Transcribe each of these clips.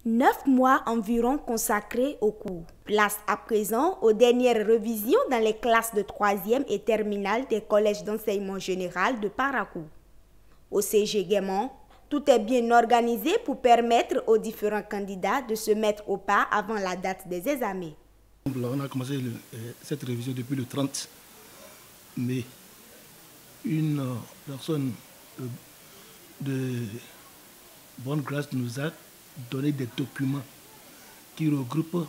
9 mois environ consacrés au cours. Place à présent aux dernières révisions dans les classes de 3e et terminale des collèges d'enseignement général de Parakou. Au CG Guémon, tout est bien organisé pour permettre aux différents candidats de se mettre au pas avant la date des examens. On a commencé cette révision depuis le 30 mai. Une personne de bonne grâce nous a donné des documents qui regroupent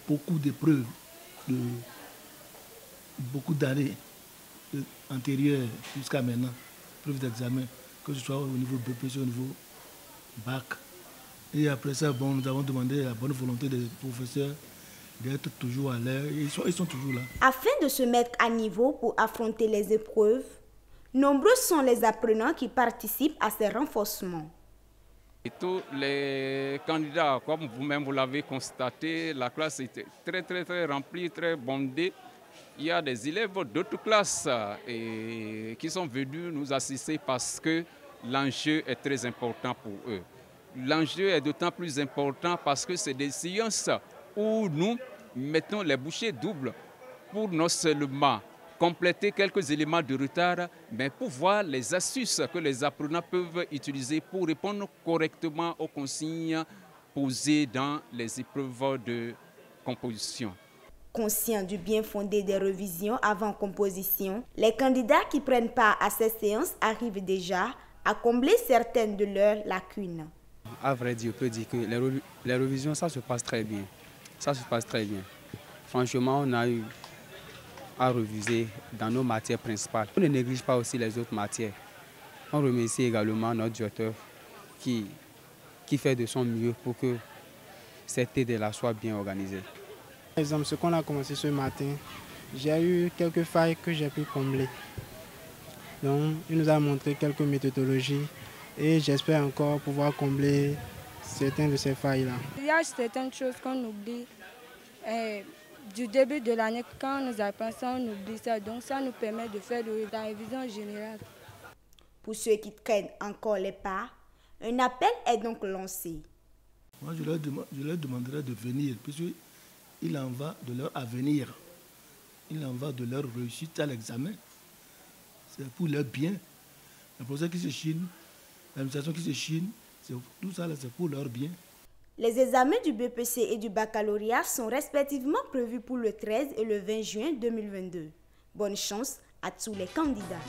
beaucoup d'épreuves de beaucoup d'années antérieures jusqu'à maintenant, preuves d'examen, que ce soit au niveau BPC, au niveau bac. Et après ça, bon, nous avons demandé à la bonne volonté des professeurs d'être toujours à l'heure. Ils sont toujours là. Afin de se mettre à niveau pour affronter les épreuves, nombreux sont les apprenants qui participent à ces renforcements. Et tous les candidats, comme vous-même vous l'avez constaté, la classe était très remplie, très bondée. Il y a des élèves d'autres classes qui sont venus nous assister parce que l'enjeu est très important pour eux. L'enjeu est d'autant plus important parce que c'est des sciences où nous mettons les bouchées doubles pour non seulement compléter quelques éléments de retard, mais pour voir les astuces que les apprenants peuvent utiliser pour répondre correctement aux consignes posées dans les épreuves de composition. Conscients du bien fondé des révisions avant composition, les candidats qui prennent part à ces séances arrivent déjà à combler certaines de leurs lacunes. À vrai dire, on peut dire que les révisions, ça se passe très bien. Ça se passe très bien. Franchement, on a eu à réviser dans nos matières principales. On ne néglige pas aussi les autres matières. On remercie également notre directeur qui fait de son mieux pour que cette TD-là soit bien organisée. Par exemple, ce qu'on a commencé ce matin, j'ai eu quelques failles que j'ai pu combler. Donc, il nous a montré quelques méthodologies et j'espère encore pouvoir combler certaines de ces failles-là. Il y a certaines choses qu'on oublie. Du début de l'année, quand nous apprenons ça, on oublie ça. Donc ça nous permet de faire la révision générale. Pour ceux qui traînent encore les pas, un appel est donc lancé. Moi, je leur demanderai de venir, puisqu'il en va de leur avenir. Il en va de leur réussite à l'examen. C'est pour leur bien. Le professeur qui se chine, l'administration qui se chine, tout ça, c'est pour leur bien. Les examens du BPC et du baccalauréat sont respectivement prévus pour le 13 et le 20 juin 2022. Bonne chance à tous les candidats.